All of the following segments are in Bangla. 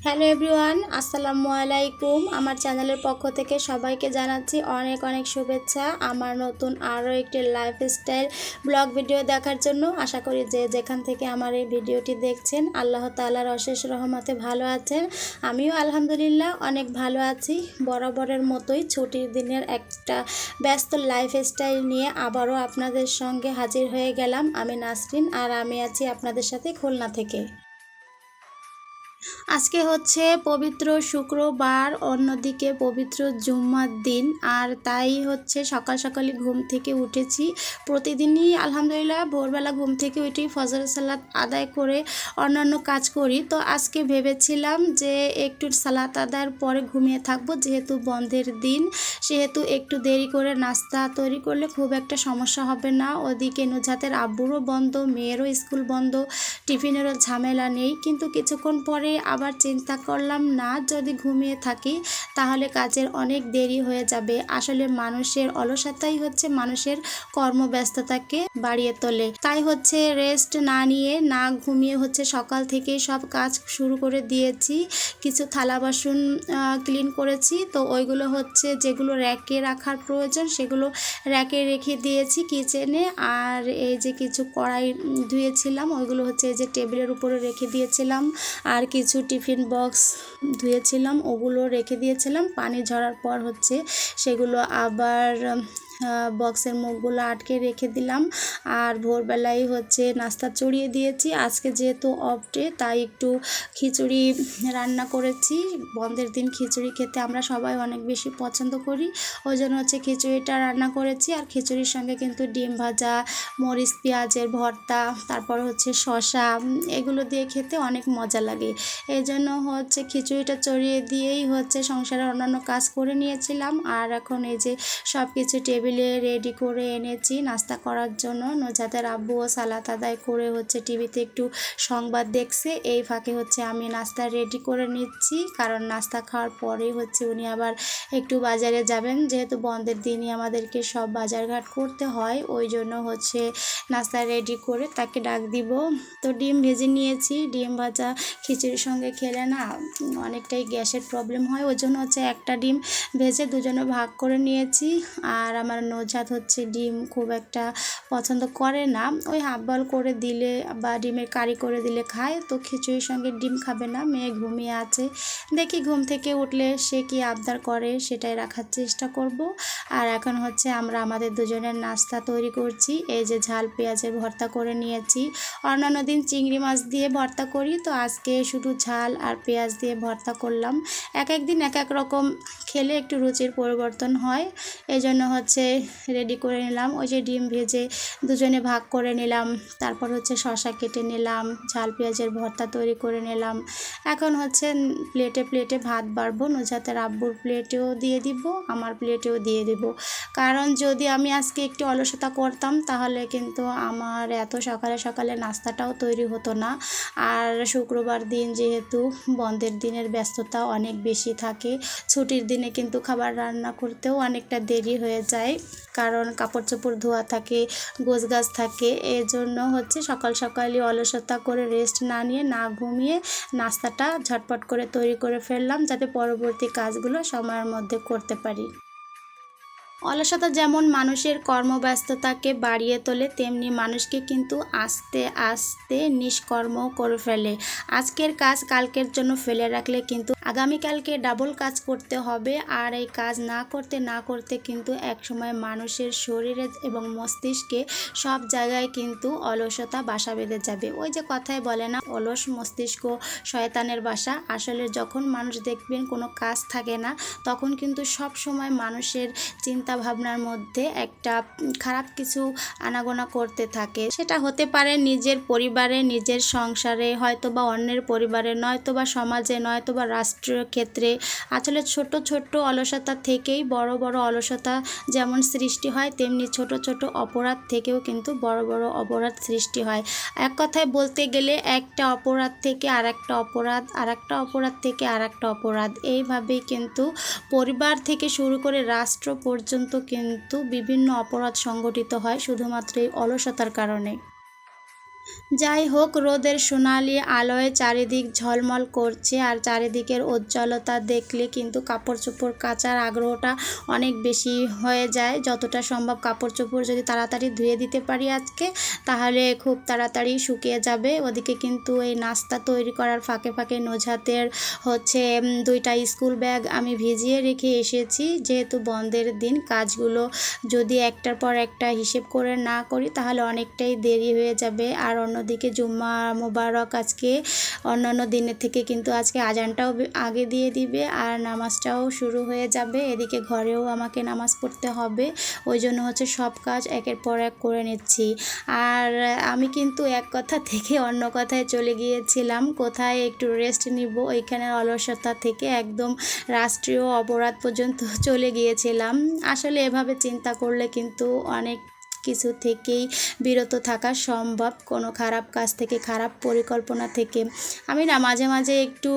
হ্যালো এভরিওয়ান, আসসালামু আলাইকুম। আমার চ্যানেলের পক্ষ থেকে সবাইকে জানাচ্ছি অনেক অনেক শুভেচ্ছা আমার নতুন আরও একটি লাইফস্টাইল ব্লগ ভিডিও দেখার জন্য। আশা করি যে যেখান থেকে আমার এই ভিডিওটি দেখছেন আল্লাহ তাআলার অশেষ রহমতে ভালো আছেন। আমিও আলহামদুলিল্লাহ অনেক ভালো আছি। বরাবরের মতোই ছুটির দিনের একটা ব্যস্ত লাইফস্টাইল নিয়ে আবারও আপনাদের সঙ্গে হাজির হয়ে গেলাম। আমি নাসরিন, আর আমি আছি আপনাদের সাথে খুলনা থেকে। আজকে হচ্ছে পবিত্র শুক্রবার, অন্যদিকে পবিত্র জুম্মার দিন, আর তাই হচ্ছে সকাল সকালে ঘুম থেকে উঠেছি। প্রতিদিনই আলহামদুলিল্লাহ ভোরবেলা ঘুম থেকে উঠেই ফজর সালাত আদায় করে অন্যান্য কাজ করি। তো আজকে ভেবেছিলাম যে একটু সালাত আদায়ের পরে ঘুমিয়ে থাকবো, যেহেতু বন্ধের দিন, সেহেতু একটু দেরি করে নাস্তা তৈরি করলে খুব একটা সমস্যা হবে না। ওদিকে নুজাতের আব্বুরও বন্ধ, মেয়েরও স্কুল বন্ধ, টিফিনেরও ঝামেলা নেই। কিন্তু কিছুক্ষণ পরে আবার চিন্তা করলাম, না, যদি ঘুমিয়ে থাকি তাহলে কাজের অনেক দেরি হয়ে যাবে। আসলে মানুষের অলসতাই হচ্ছে মানুষের কর্মব্যস্ততাকে বাড়িয়ে তোলে। তাই হচ্ছে রেস্ট না নিয়ে, না ঘুমিয়ে হচ্ছে সকাল থেকে সব কাজ শুরু করে দিয়েছি। কিছু থালা বাসন ক্লিন করেছি, তো ওইগুলো হচ্ছে যেগুলো র্যাকে রাখার প্রয়োজন সেগুলো র্যাকে রেখে দিয়েছি কিচেনে। আর এই যে কিছু কড়াই ধুয়েছিলাম ওইগুলো হচ্ছে এই যে টেবিলের উপরে রেখে দিয়েছিলাম। আর কিছু টিফিন বক্স ধুয়েছিলাম ওগুলো রেখে দিয়েছিলাম। পানি ঝরার পর হচ্ছে সেগুলো আবার বক্সের মুখগুলো আটকে রেখে দিলাম। আর ভোরবেলায় হচ্ছে নাস্তা চড়িয়ে দিয়েছি। আজকে যেহেতু অফ ডে তাই একটু খিচুড়ি রান্না করেছি। বন্ধের দিন খিচুড়ি খেতে আমরা সবাই অনেক বেশি পছন্দ করি, ওই জন্য হচ্ছে খিচুড়িটা রান্না করেছি। আর খিচুড়ির সঙ্গে কিন্তু ডিম ভাজা, মরিচ পেঁয়াজের ভর্তা, তারপর হচ্ছে শসা, এগুলো দিয়ে খেতে অনেক মজা লাগে। এই জন্য হচ্ছে খিচুড়িটা চড়িয়ে দিয়েই হচ্ছে সংসারের অন্যান্য কাজ করে নিয়েছিলাম। আর এখন এই যে সব কিছু টেবিলে রেডি করে এনেছি নাস্তা করার জন্য। নুজাতের আব্বুও সালাত আদায় করে হচ্ছে টিভিতে একটু সংবাদ দেখছে, এই ফাঁকে হচ্ছে আমি নাস্তা রেডি করে নিচ্ছি, কারণ নাস্তা খাওয়ার পরেই হচ্ছে উনি আবার একটু বাজারে যাবেন। যেহেতু বন্ধের দিনই আমাদেরকে সব বাজারঘাট করতে হয়, ওই জন্য হচ্ছে নাস্তা রেডি করে তাকে ডাক দিব। তো ডিম ভেজে নিয়েছি। ডিম ভাজা খিচুড়ির সঙ্গে খেলে না অনেকটাই গ্যাসের প্রবলেম হয়, ওই জন্য হচ্ছে একটা ডিম ভেজে দুজনে ভাগ করে নিয়েছি। আর আমার নৌজাত হচ্ছে ডিম খুব একটা পছন্দ করে না, ওই হাফ বল করে দিলে বা ডিমের কারি করে দিলে খায়, তো খিচুড়ির সঙ্গে ডিম খাবে না। মেয়ে ঘুমিয়ে আছে, দেখি ঘুম থেকে উঠলে সে কি আবদার করে সেটাই রাখার চেষ্টা করব। আর এখন হচ্ছে আমরা আমাদের দুজনের নাস্তা তৈরি করছি। এই যে ঝাল পেঁয়াজের ভর্তা করে নিয়েছি। অন্যান্য দিন চিংড়ি মাছ দিয়ে ভর্তা করি, তো আজকে শুধু ঝাল আর পেঁয়াজ দিয়ে ভর্তা করলাম। এক এক দিন এক এক রকম খেলে একটু রুচির পরিবর্তন হয়, এই জন্য হচ্ছে রেডি করে নিলাম। ওই যে ডিম ভেজে দুজনে ভাগ করে নিলাম, তারপর হচ্ছে শসা কেটে নিলাম, ঝাল পেঁয়াজের ভর্তা তৈরি করে নিলাম। এখন হচ্ছে প্লেটে প্লেটে ভাত বাড়বো। নুজাতের আব্বুর প্লেটেও দিয়ে দিব, আমার প্লেটেও দিয়ে দিব। কারণ যদি আমি আজকে একটু অলসতা করতাম তাহলে কিন্তু আমার এত সকালে সকালে নাস্তাটাও তৈরি হতো না। আর শুক্রবার দিন যেহেতু বন্ধের দিনের ব্যস্ততা অনেক বেশি থাকে, ছুটির দিনে কিন্তু খাবার রান্না করতেও অনেকটা দেরি হয়ে যায়, কারণ কাপড় চোপড় ধোয়া থাকে, গোছগাছ থাকে। এই জন্য হচ্ছে সকাল সকালই অলসতা করে রেস্ট না নিয়ে, না ঘুমিয়ে নাস্তাটা ঝটপট করে তৈরি করে ফেললাম, যাতে পরবর্তী কাজগুলো সময়ের মধ্যে করতে পারি। অলসতা যেমন মানুষের কর্মব্যস্ততাকে বাড়িয়ে তোলে, তেমনি মানুষকে কিন্তু আস্তে আস্তে নিষ্কর্ম করে ফেলে। আজকের কাজ কালকের জন্য ফেলে রাখলে কিন্তু আগামীকালকে ডাবল কাজ করতে হবে। আর এই কাজ না করতে না করতে কিন্তু একসময় মানুষের শরীরে এবং মস্তিষ্কে সব জায়গায় কিন্তু অলসতা বাসা বেঁধে যাবে। ওই যে কথায় বলে না, অলস মস্তিষ্ক শয়তানের বাসা। আসলে যখন মানুষ দেখবেন কোনো কাজ থাকে না, তখন কিন্তু সব সময় মানুষের চিন্তা ভাবনার মধ্যে একটা খারাপ কিছু আনাগোনা করতে থাকে। সেটা হতে পারে নিজের পরিবারে, নিজের সংসারে, হয়তোবা অন্যের পরিবারে, নয়তোবা সমাজে, নয়তোবা রাষ্ট্রীয় ক্ষেত্রে। আসলে ছোট ছোট অলসতা থেকেই বড় বড় অলসতা যেমন সৃষ্টি হয়, তেমনি ছোট ছোট অপরাধ থেকেও কিন্তু বড় বড় অপরাধ সৃষ্টি হয়। এক কথায় বলতে গেলে একটা অপরাধ থেকে আর একটা অপরাধ, আর একটা অপরাধ থেকে আর একটা অপরাধ, এইভাবেই কিন্তু পরিবার থেকে শুরু করে রাষ্ট্র পর্যন্ত কিন্তু বিভিন্ন অপরাধ সংগঠিত হয় শুধুমাত্র এই অলসতার কারণে। যাই হোক, রোদের সোনালি আলোয় চারিদিক ঝলমল করছে আর চারিদিকের উজ্জ্বলতা দেখলে কিন্তু কাপড় চোপড় কাচার আগ্রহটা অনেক বেশি হয়ে যায়। যতটা সম্ভব কাপড় চোপড় যদি তাড়াতাড়ি ধুয়ে দিতে পারি আজকে, তাহলে খুব তাড়াতাড়ি শুকিয়ে যাবে। ওদিকে কিন্তু এই নাস্তা তৈরি করার ফাঁকে ফাঁকে নুজহাতের হচ্ছে 2টা স্কুল ব্যাগ আমি ভিজিয়ে রেখে এসেছি। যেহেতু বন্ধের দিন, কাজগুলো যদি একটার পর একটা হিসেব করে না করি তাহলে অনেকটাই দেরি হয়ে যাবে। আর অন্যদিকে জুম্মা মোবারক আজকে, অন্যান্য দিনের থেকে কিন্তু আজকে আজানটাও আগে দিয়ে দিবে আর নামাজটাও শুরু হয়ে যাবে। এদিকে ঘরেও আমাকে নামাজ পড়তে হবে, ওই জন্য হচ্ছে সব কাজ একের পর এক করে নিচ্ছি। আর আমি কিন্তু এক কথা থেকে অন্য কথায় চলে গিয়েছিলাম, কোথায় একটু রেস্ট নিব, ওইখানের অলসতা থেকে একদম রাষ্ট্রীয় অপরাধ পর্যন্ত চলে গিয়েছিলাম। আসলে এভাবে চিন্তা করলে কিন্তু অনেক কিছু থেকেই বিরত থাকা সম্ভব, কোনো খারাপ কাজ থেকে, খারাপ পরিকল্পনা থেকে। আমি না মাঝে মাঝে একটু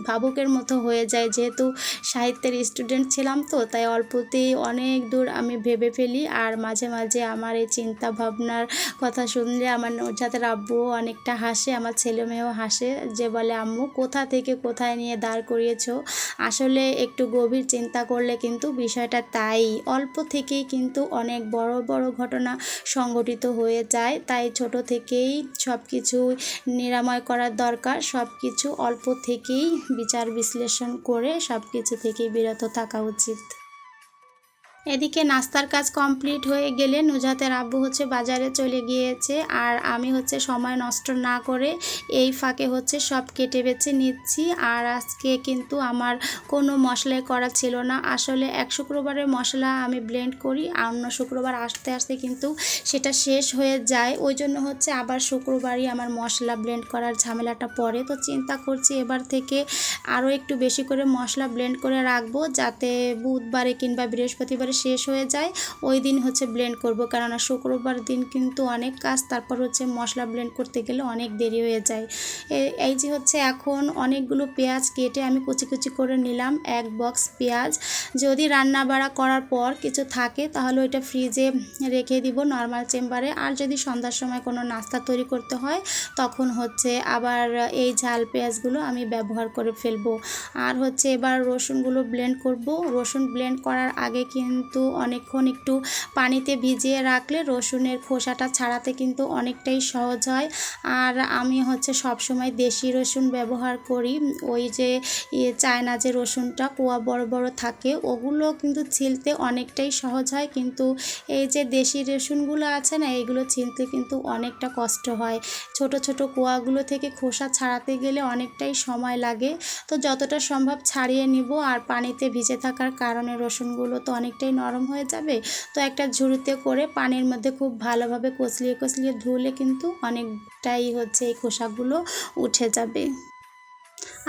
ভাবুকের মতো হয়ে যায়, যেহেতু সাহিত্যের স্টুডেন্ট ছিলাম তো, তাই অল্পতেই অনেক দূর আমি ভেবে ফেলি। আর মাঝে মাঝে আমার এই চিন্তা ভাবনার কথা শুনলে আমার নুজহাতের আব্বুও অনেকটা হাসে, আমার ছেলে মেয়েও হাসে, যে বলে আম্মু কোথা থেকে কোথায় নিয়ে দাঁড় করিয়েছো। আসলে একটু গভীর চিন্তা করলে কিন্তু বিষয়টা তাই, অল্প থেকেই কিন্তু অনেক বড় বড় ঘটনা সংঘটিত হয়ে যায়। তাই ছোট থেকেই সব কিছু নিরাময় করার দরকার, সব কিছু অল্প থেকেই বিচার বিশ্লেষণ করে সব কিছু থেকেই বিরত থাকা উচিত। এদিকে নাস্তার কাজ কমপ্লিট হয়ে গেলে নুজহাতের আব্বু হচ্ছে বাজারে চলে গিয়েছে, আর আমি হচ্ছে সময় নষ্ট না করে এই ফাঁকে হচ্ছে সব কেটে বেছে নিচ্ছি। আর আজকে কিন্তু আমার কোনো মশলাই করা ছিল না। আসলে এক শুক্রবারের মশলা আমি ব্লেন্ড করি, অন্য শুক্রবার আসতে আসতে কিন্তু সেটা শেষ হয়ে যায়, ওই জন্য হচ্ছে আবার শুক্রবারই আমার মশলা ব্লেন্ড করার ঝামেলাটা পড়ে। তো চিন্তা করছি এবার থেকে আরও একটু বেশি করে মশলা ব্লেন্ড করে রাখবো, যাতে বুধবারে কিংবা বৃহস্পতিবারে শেষ হয়ে যায়, ওই দিন হচ্ছে ব্লেন্ড করব। কেননা শুক্রবার দিন কিন্তু অনেক কাজ, তারপর হচ্ছে মশলা ব্লেন্ড করতে গেলে অনেক দেরি হয়ে যায়। এই যে হচ্ছে এখন অনেকগুলো পেঁয়াজ কেটে আমি কুচি কুচি করে নিলাম, 1 বক্স পেঁয়াজ। যদি রান্না বাড়া করার পর কিছু থাকে তাহলে ওইটা ফ্রিজে রেখে দিব নর্মাল চেম্বারে, আর যদি সন্ধ্যার সময় কোনো নাস্তা তৈরি করতে হয় তখন হচ্ছে আবার এই ঝাল পেঁয়াজগুলো আমি ব্যবহার করে ফেলবো। আর হচ্ছে এবার রসুনগুলো ব্লেন্ড করব। রসুন ব্লেন্ড করার আগে কিন্তু অনেকক্ষণ একটু পানিতে ভিজিয়ে রাখলে রসুনের খোসাটা ছাড়াতে কিন্তু অনেকটাই সহজ হয়। আর আমি হচ্ছে সবসময় দেশি রসুন ব্যবহার করি, ওই যে চায়না যে রসুনটা কোয়া বড় বড় থাকে, ওগুলো কিন্তু ছিলতে অনেকটাই সহজ হয়, কিন্তু এই যে দেশি রসুনগুলো আছে না, এইগুলো ছিলতে কিন্তু অনেকটা কষ্ট হয়। ছোট ছোট কোয়াগুলো থেকে খোসা ছাড়াতে গেলে অনেকটাই সময় লাগে। তো যতটা সম্ভব ছাড়িয়ে নিব, আর পানিতে ভিজে থাকার কারণে রসুনগুলো তো অনেকটাই নরম হয়ে যাবে। তো একটা ঝুড়িতে করে পানির মধ্যে খুব ভালোভাবে কচলিয়ে কচলিয়ে ধুলে কিন্তু অনেকটাই হচ্ছে এই খোসাগুলো উঠে যাবে।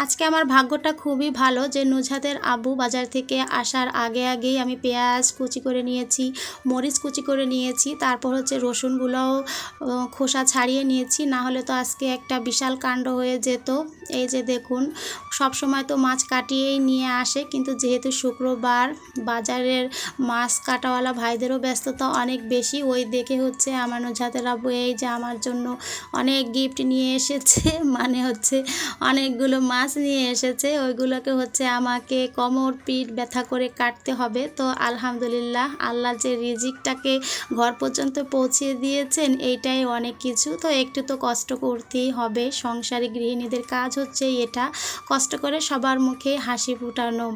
আজকে আমার ভাগ্যটা খুবই ভালো যে নুজহাতের আব্বু বাজার থেকে আসার আগে আগেই আমি পেঁয়াজ কুচি করে নিয়েছি, মরিচ কুচি করে নিয়েছি, তারপর হচ্ছে রসুনগুলোও খোসা ছাড়িয়ে নিয়েছি, না হলে তো আজকে একটা বিশাল কাণ্ড হয়ে যেত। এই যে দেখুন, সব সময় তো মাছ কাটিয়েই নিয়ে আসে, কিন্তু যেহেতু শুক্রবার বাজারের মাছ কাটাওয়ালা ভাইদেরও ব্যস্ততা অনেক বেশি, ওই দেখে হচ্ছে আমার নুজহাতের আব্বু এই যে আমার জন্য অনেক গিফট নিয়ে এসেছে, মানে হচ্ছে অনেকগুলো মাছ নিয়ে এসেছে, ওইগুলোকে হচ্ছে আমাকে কোমর পিঠ ব্যথা করে কাটতে হবে। তো আলহামদুলিল্লাহ, আল্লাহ যে রিজিকটাকে ঘর পর্যন্ত পৌঁছিয়ে দিয়েছেন এইটাই অনেক কিছু। তো একটু তো কষ্ট করতেই হবে, সংসারী গৃহিণীদের কাজ হচ্ছে এটা, কষ্ট করে সবার মুখে হাসি ফুটানো।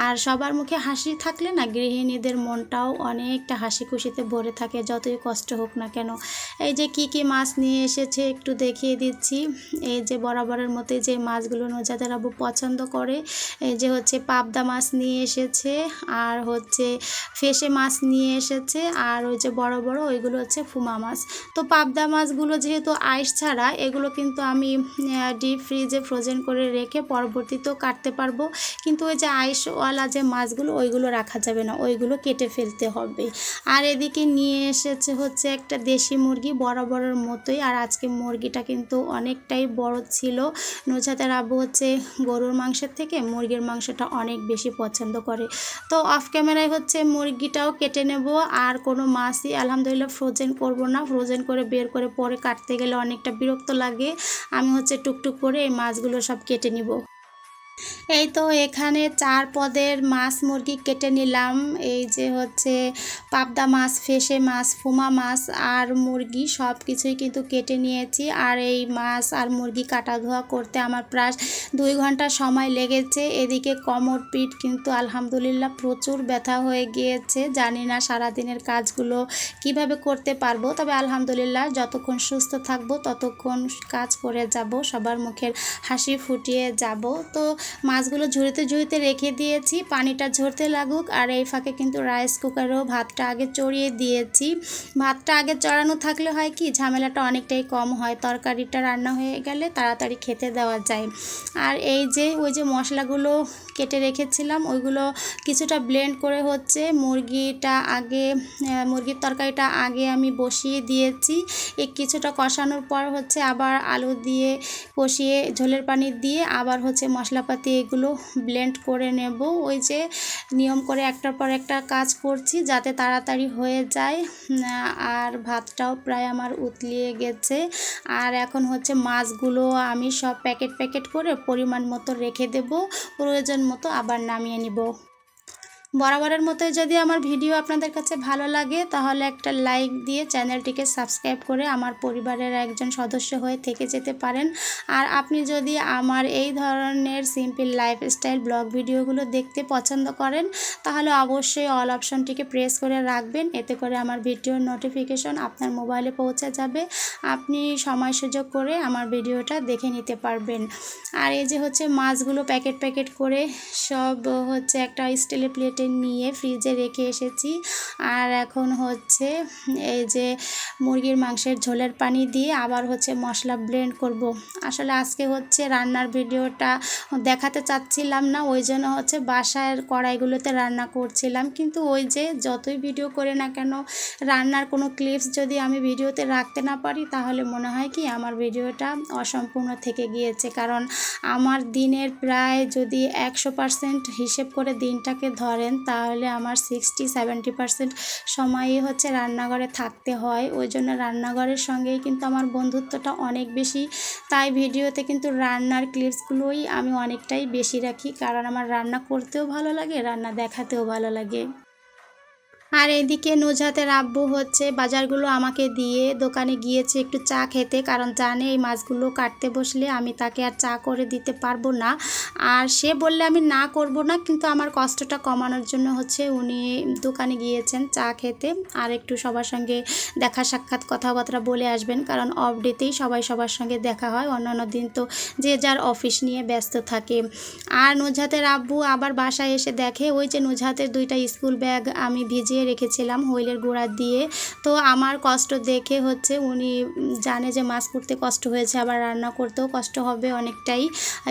আর সবার মুখে হাসি থাকলে না গৃহিণীদের মনটাও অনেকটা হাসি খুশিতে ভরে থাকে, যতই কষ্ট হোক না কেন। এই যে কি কি মাছ নিয়ে এসেছে একটু দেখিয়ে দিচ্ছি। এই যে বরাবরের মতো যে মাছগুলো নুজহাতের আব্বু পছন্দ করে, এই যে হচ্ছে পাবদা মাছ নিয়ে এসেছে, আর হচ্ছে ফেসে মাছ নিয়ে এসেছে, আর ওই যে বড় বড় ওইগুলো হচ্ছে ফুমা মাছ। তো পাবদা মাছগুলো যেহেতু আইস ছাড়া, এগুলো কিন্তু আমি ডিপ ফ্রিজে ফ্রোজেন করে রেখে পরবর্তীতেও কাটতে পারবো, কিন্তু ওই যে আইসওয়ালা যে মাছগুলো ওইগুলো রাখা যাবে না, ওইগুলো কেটে ফেলতে হবে। আর এদিকে নিয়ে এসেছে হচ্ছে একটা দেশি মুরগি বরাবরের মতোই, আর আজকে মুরগিটা কিন্তু অনেকটাই বড় ছিল। নুজহাতের আব্বু হচ্ছে হচ্ছে গরুর মাংসের থেকে মুরগির মাংসটা অনেক বেশি পছন্দ করে। তো অফ ক্যামেরায় হচ্ছে মুরগিটাও কেটে নেব। আর কোনো মাছই আলহামদুলিল্লাহ ফ্রোজেন করব না, ফ্রোজেন করে বের করে পরে কাটতে গেলে অনেকটা বিরক্ত লাগে। আমি হচ্ছে টুকটুক করে এই মাছগুলো সব কেটে নিব। এই তো এখানে 4 পদের মাছ মুরগি কেটে নিলাম। এই যে হচ্ছে পাবদা মাছ, ফেসে মাছ, ফুমা মাছ আর মুরগি সব কিছুই কিন্তু কেটে নিয়েছি। আর এই মাছ আর মুরগি কাটা ধোয়া করতে আমার প্রায় 2 ঘন্টা সময় লেগেছে। এদিকে কোমর পিঠ কিন্তু আলহামদুলিল্লাহ প্রচুর ব্যথা হয়ে গিয়েছে। জানি না সারাদিনের কাজগুলো কিভাবে করতে পারবো, তবে আলহামদুলিল্লাহ যতক্ষণ সুস্থ থাকবো ততক্ষণ কাজ করে যাব, সবার মুখের হাসি ফুটিয়ে যাব। তো মাছগুলো ঝুড়িতে রেখে দিয়েছি, পানিটা ঝরতে লাগুক। আর এই ফাঁকে কিন্তু রাইস কুকারেও ভাতটা আগে চড়িয়ে দিয়েছি। ভাতটা আগে চড়ানো থাকলে হয় কি ঝামেলাটা অনেকটাই কম হয়, তরকারিটা রান্না হয়ে গেলে তাড়াতাড়ি খেতে দেওয়া যায়। আর এই যে ওই যে মশলাগুলো কেটে রেখেছিলাম ওইগুলো কিছুটা ব্লেন্ড করে হচ্ছে মুরগির তরকারিটা আগে আমি বসিয়ে দিয়েছি। কিছুটা কষানোর পর হচ্ছে আবার আলু দিয়ে কষিয়ে ঝোলের পানি দিয়ে আবার হচ্ছে মশলাপাতি এগুলো ব্লেন্ড করে নেব। ওই যে নিয়ম করে একটার পর একটা কাজ করছি যাতে তাড়াতাড়ি হয়ে যায়। আর ভাতটাও প্রায় আমার উতলিয়ে গেছে। আর এখন হচ্ছে মাছগুলো আমি সব প্যাকেট করে পরিমাণ মতো রেখে দেব, প্রয়োজন মতো আবার নামিয়ে নিব। বরাবরের মতোই যদি আমার ভিডিও আপনাদের কাছে ভালো লাগে তাহলে একটা লাইক দিয়ে চ্যানেলটিকে সাবস্ক্রাইব করে আমার পরিবারের একজন সদস্য হয়ে থেকে যেতে পারেন। আর আপনি যদি আমার এই ধরনের সিম্পল লাইফস্টাইল ব্লগ ভিডিওগুলো দেখতে পছন্দ করেন তাহলে অবশ্যই অল অপশনটিকে প্রেস করে রাখবেন, এতে করে আমার ভিডিওর নোটিফিকেশন আপনার মোবাইলে পৌঁছে যাবে, আপনি সময় সুযোগ করে আমার ভিডিওটা দেখে নিতে পারবেন। আর এই যে হচ্ছে মাছগুলো প্যাকেট করে সব হচ্ছে একটা স্টিলের প্লেটে নিয়ে ফ্রিজে রেখে এসেছি। আর এখন হচ্ছে এই যে মুরগির মাংসের ঝোলের পানি দিয়ে আবার হচ্ছে মশলা ব্লেন্ড করব। আসলে আজকে হচ্ছে রান্নার ভিডিওটা দেখাতে চাচ্ছিলাম না, ওই জন্য হচ্ছে বাসার কড়াইগুলোতে রান্না করছিলাম। কিন্তু ওই যে যতই ভিডিও করে না কেন রান্নার কোনো ক্লিপস যদি আমি ভিডিওতে রাখতে না পারি তাহলে মনে হয় কি আমার ভিডিওটা অসম্পূর্ণ থেকে গিয়েছে। কারণ আমার দিনের প্রায় যদি 100% হিসেব করে দিনটাকে ধরেন তাহলে আমার 60-70% সময়ই হচ্ছে রান্নাঘরে থাকতে হয়। ওই জন্য রান্নাঘরের সঙ্গেই কিন্তু আমার বন্ধুত্বটা অনেক বেশি, তাই ভিডিওতে কিন্তু রান্নার ক্লিপসগুলোই আমি অনেকটাই বেশি রাখি, কারণ আমার রান্না করতেও ভালো লাগে, রান্না দেখাতেও ভালো লাগে। আর এদিকে নুজহাতের আব্বু হচ্ছে বাজারগুলো আমাকে দিয়ে দোকানে গিয়েছে একটু চা খেতে, কারণ জানে এই মাছগুলো কাটতে বসলে আমি তাকে আর চা করে দিতে পারবো না। আর সে বললে আমি না করব না, কিন্তু আমার কষ্টটা কমানোর জন্য হচ্ছে উনি দোকানে গিয়েছেন চা খেতে। আর একটু সবার সঙ্গে দেখা সাক্ষাৎ কথাবার্তা বলে আসবেন, কারণ অফ ডেতেই সবাই সবার সঙ্গে দেখা হয়, অন্যান্য দিন তো যে যার অফিস নিয়ে ব্যস্ত থাকে। আর নুজহাতের আব্বু আবার বাসায় এসে দেখে ওই যে নুজহাতের 2টা স্কুল ব্যাগ আমি ভিজিয়ে রেখেছিলাম হুইলের গুঁড়া দিয়ে। তো আমার কষ্ট দেখে হচ্ছে উনি জানে যে মাছ করতে কষ্ট হয়েছে, আবার রান্না করতেও কষ্ট হবে অনেকটাই,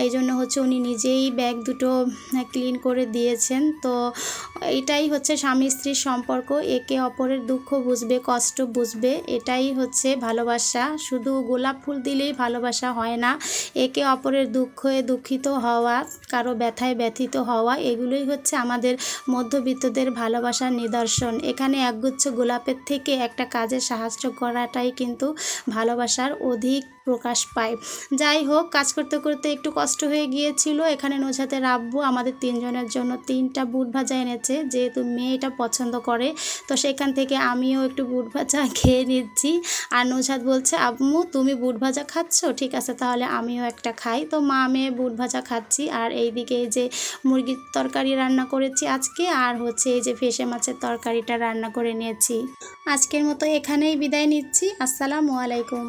এই জন্য হচ্ছে উনি নিজেই ব্যাগ দুটো ক্লিন করে দিয়েছেন। তো এটাই হচ্ছে স্বামী স্ত্রীর সম্পর্ক, একে অপরের দুঃখ বুঝবে, কষ্ট বুঝবে, এটাই হচ্ছে ভালোবাসা। শুধু গোলাপ ফুল দিলেই ভালোবাসা হয় না, একে অপরের দুঃখে দুঃখিত হওয়া, কারো ব্যথায় ব্যথিত হওয়া, এগুলোই হচ্ছে আমাদের মধ্যবিত্তদের ভালোবাসার নিদর্শন। এখানে একগুচ্ছ গোলাপের থেকে একটা কাজে সাহায্য করাটাই কিন্তু ভালোবাসার অধিক প্রকাশ পায়। যাই হোক, কাজ করতে করতে একটু কষ্ট হয়ে গিয়েছিল। এখানে নুজহাতের আব্বু আমাদের 3 জনের জন্য 3টা বুট ভাজা এনেছে, যেহেতু মেয়ে এটা পছন্দ করে, তো সেখান থেকে আমিও একটু বুট ভাজা খেয়ে নিচ্ছি। আর নুজহাত বলছে আম্মু তুমি বুট ভাজা খাচ্ছ, ঠিক আছে তাহলে আমিও একটা খাই। তো মা মেয়ে বুট ভাজা খাচ্ছি। আর এইদিকে এই যে মুরগির তরকারি রান্না করেছি আজকে, আর হচ্ছে এই যে ফেসে মাছের তরকারিটা রান্না করে নিয়েছি। আজকের মতো এখানেই বিদায় নিচ্ছি। আসসালামু আলাইকুম।